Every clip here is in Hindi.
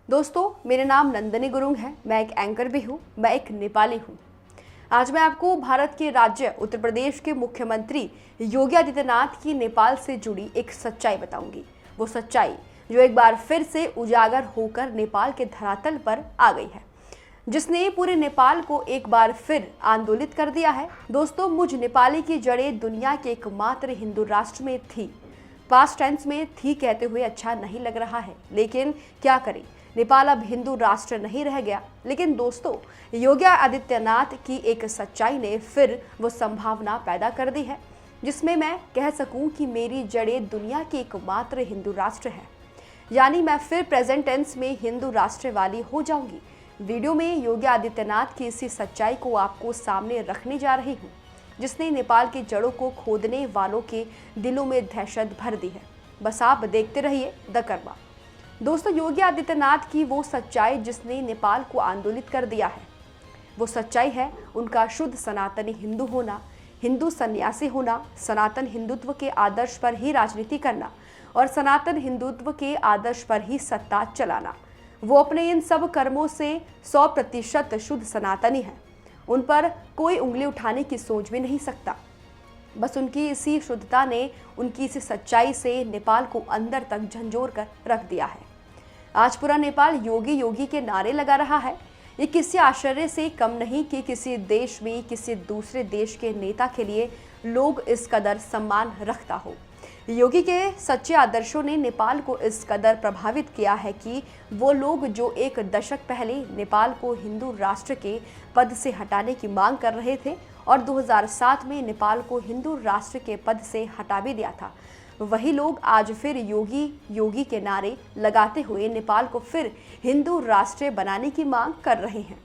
दोस्तों, मेरा नाम नंदिनी गुरुंग है। मैं एक एंकर भी हूँ। मैं एक नेपाली हूँ। आज मैं आपको भारत के राज्य उत्तर प्रदेश के मुख्यमंत्री योगी आदित्यनाथ की नेपाल से जुड़ी एक सच्चाई बताऊंगी। वो सच्चाई जो एक बार फिर से उजागर होकर नेपाल के धरातल पर आ गई है, जिसने पूरे नेपाल को एक बार फिर आंदोलित कर दिया है। दोस्तों, मुझ नेपाली की जड़ें दुनिया के एकमात्र हिंदू राष्ट्र में थी। पास्ट टेंस में थी कहते हुए अच्छा नहीं लग रहा है, लेकिन क्या करें, नेपाल अब हिंदू राष्ट्र नहीं रह गया। लेकिन दोस्तों, योगी आदित्यनाथ की एक सच्चाई ने फिर वो संभावना पैदा कर दी है जिसमें मैं कह सकूं कि मेरी जड़ें दुनिया की एकमात्र हिंदू राष्ट्र है। यानी मैं फिर प्रेजेंट टेंस में हिंदू राष्ट्र वाली हो जाऊंगी। वीडियो में योगी आदित्यनाथ की इसी सच्चाई को आपको सामने रखने जा रही हूँ, जिसने नेपाल की जड़ों को खोदने वालों के दिलों में दहशत भर दी है। बस आप देखते रहिए द कर्मा। दोस्तों, योगी आदित्यनाथ की वो सच्चाई जिसने नेपाल को आंदोलित कर दिया है, वो सच्चाई है उनका शुद्ध सनातनी हिंदू होना, हिंदू सन्यासी होना, सनातन हिंदुत्व के आदर्श पर ही राजनीति करना और सनातन हिंदुत्व के आदर्श पर ही सत्ता चलाना। वो अपने इन सब कर्मों से 100% शुद्ध सनातनी है। उन पर कोई उंगली उठाने की सोच भी नहीं सकता। बस उनकी इसी शुद्धता ने, उनकी इसी सच्चाई से नेपाल को अंदर तक झंझोर कर रख दिया है। आज पूरा नेपाल योगी योगी के नारे लगा रहा है। ये किसी आश्चर्य से कम नहीं कि किसी देश में किसी दूसरे देश के नेता के लिए लोग इस कदर सम्मान रखता हो। योगी के सच्चे आदर्शों ने नेपाल को इस कदर प्रभावित किया है कि वो लोग जो एक दशक पहले नेपाल को हिंदू राष्ट्र के पद से हटाने की मांग कर रहे थे और 2007 में नेपाल को हिंदू राष्ट्र के पद से हटा भी दिया था, वही लोग आज फिर योगी योगी के नारे लगाते हुए नेपाल को फिर हिंदू राष्ट्र बनाने की मांग कर रहे हैं।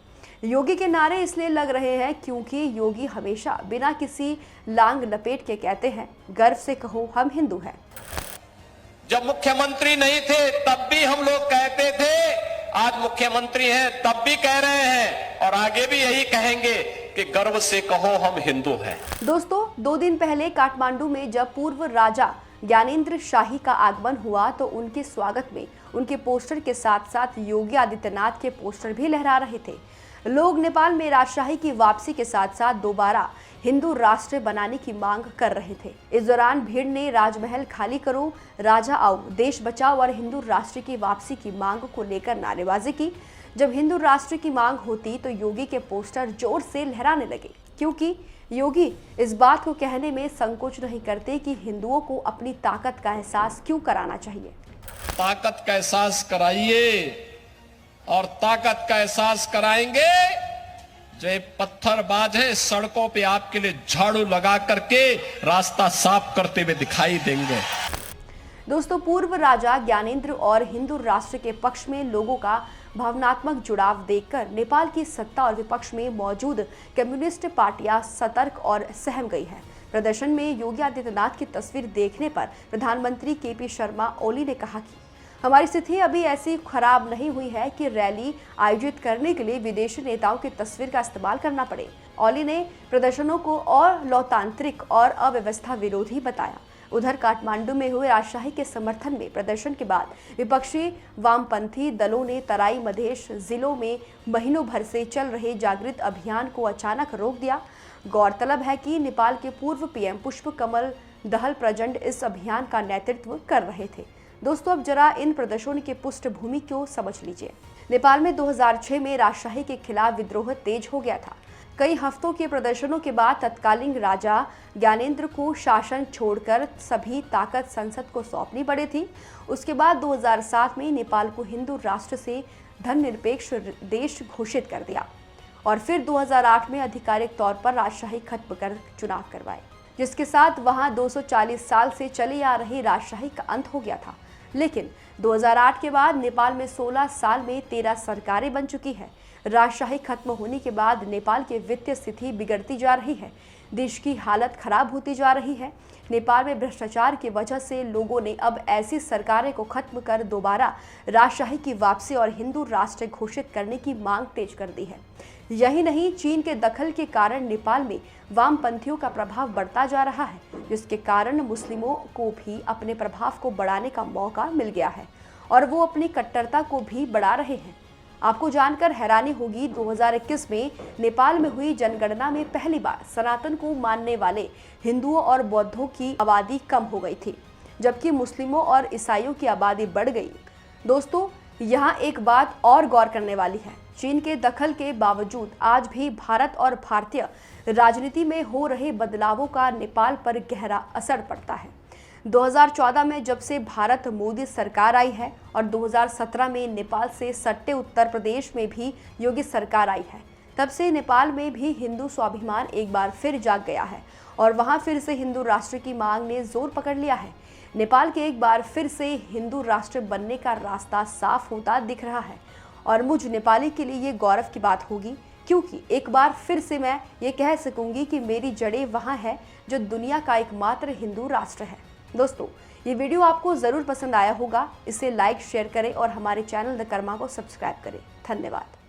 योगी के नारे इसलिए लग रहे हैं क्योंकि योगी हमेशा बिना किसी लांग लपेट के कहते हैं, गर्व से कहो हम हिंदू हैं। जब मुख्यमंत्री नहीं थे तब भी हम लोग कहते थे, आज मुख्यमंत्री हैं तब भी कह रहे हैं और आगे भी यही कहेंगे कि गर्व से कहो हम हिंदू हैं। दोस्तों, 2 दिन पहले काठमांडू में जब पूर्व राजा ज्ञानेंद्र शाही का आगमन हुआ तो उनके स्वागत में उनके पोस्टर के साथ साथ योगी आदित्यनाथ के पोस्टर भी लहरा रहे थे। लोग नेपाल में राजशाही की वापसी के साथ साथ दोबारा हिंदू राष्ट्र बनाने की मांग कर रहे थे। इस दौरान भीड़ ने राजमहल खाली करो, राजा आओ, देश बचाओ और हिंदू राष्ट्र की वापसी की मांग को लेकर नारेबाजी की। जब हिंदू राष्ट्र की मांग होती तो योगी के पोस्टर जोर से लहराने लगे, क्योंकि योगी इस बात को कहने में संकोच नहीं करते कि हिंदुओं को अपनी ताकत का एहसास क्यों कराना चाहिए। ताकत का एहसास कराइए और ताकत का एहसास कराएंगे जो पत्थरबाज है सड़कों पे आपके लिए झाड़ू लगा करके रास्ता साफ करते हुए दिखाई देंगे। दोस्तों, पूर्व राजा ज्ञानेंद्र और हिंदू राष्ट्र के पक्ष में लोगों का भावनात्मक जुड़ाव देखकर नेपाल की सत्ता और विपक्ष में मौजूद कम्युनिस्ट पार्टियां सतर्क और सहम गई है। प्रदर्शन में योगी आदित्यनाथ की तस्वीर देखने पर प्रधानमंत्री केपी शर्मा ओली ने कहा कि हमारी स्थिति अभी ऐसी खराब नहीं हुई है कि रैली आयोजित करने के लिए विदेशी नेताओं की तस्वीर का इस्तेमाल करना पड़े। ओली ने प्रदर्शनों को और लोकतांत्रिक और अव्यवस्था विरोधी बताया। उधर काठमांडू में हुए राजशाही के समर्थन में प्रदर्शन के बाद विपक्षी वामपंथी दलों ने तराई मधेश जिलों में महीनों भर से चल रहे जागृत अभियान को अचानक रोक दिया। गौरतलब है कि नेपाल के पूर्व पीएम पुष्प कमल दहल प्रचंड इस अभियान का नेतृत्व कर रहे थे। दोस्तों, अब जरा इन प्रदर्शनों की पृष्ठभूमि को समझ लीजिए। नेपाल में 2006 में राजशाही के खिलाफ विद्रोह तेज हो गया था। कई हफ्तों के प्रदर्शनों के बाद तत्कालीन राजा ज्ञानेंद्र को शासन छोड़कर सभी ताकत संसद को सौंपनी पड़ी थी। उसके बाद 2007 में नेपाल को हिंदू राष्ट्र से धर्मनिरपेक्ष देश घोषित कर दिया और फिर 2008 में आधिकारिक तौर पर राजशाही खत्म कर चुनाव करवाए, जिसके साथ वहां 240 साल से चली आ रही राजशाही का अंत हो गया था। लेकिन 2008 के बाद नेपाल में 16 साल में 13 सरकारें बन चुकी है। राजशाही खत्म होने के बाद नेपाल की वित्तीय स्थिति बिगड़ती जा रही है, देश की हालत खराब होती जा रही है। नेपाल में भ्रष्टाचार की वजह से लोगों ने अब ऐसी सरकारें को खत्म कर दोबारा राजशाही की वापसी और हिंदू राष्ट्र घोषित करने की मांग तेज कर दी है। यही नहीं, चीन के दखल के कारण नेपाल में वामपंथियों का प्रभाव बढ़ता जा रहा है, जिसके कारण मुस्लिमों को भी अपने प्रभाव को बढ़ाने का मौका मिल गया है और वो अपनी कट्टरता को भी बढ़ा रहे हैं। आपको जानकर हैरानी होगी, 2021 में नेपाल में हुई जनगणना में पहली बार सनातन को मानने वाले हिंदुओं और बौद्धों की आबादी कम हो गई थी, जबकि मुस्लिमों और ईसाइयों की आबादी बढ़ गई। दोस्तों, यहाँ एक बात और गौर करने वाली है। चीन के दखल के बावजूद आज भी भारत और भारतीय राजनीति में हो रहे बदलावों का नेपाल पर गहरा असर पड़ता है। 2014 में जब से भारत मोदी सरकार आई है और 2017 में नेपाल से सट्टे उत्तर प्रदेश में भी योगी सरकार आई है, तब से नेपाल में भी हिंदू स्वाभिमान एक बार फिर जाग गया है और वहां फिर से हिंदू राष्ट्र की मांग ने जोर पकड़ लिया है। नेपाल के एक बार फिर से हिंदू राष्ट्र बनने का रास्ता साफ होता दिख रहा है और मुझ नेपाली के लिए ये गौरव की बात होगी, क्योंकि एक बार फिर से मैं ये कह सकूंगी कि मेरी जड़ें वहाँ है जो दुनिया का एकमात्र हिंदू राष्ट्र है। दोस्तों, ये वीडियो आपको ज़रूर पसंद आया होगा। इसे लाइक शेयर करें और हमारे चैनल द कर्मा को सब्सक्राइब करें। धन्यवाद।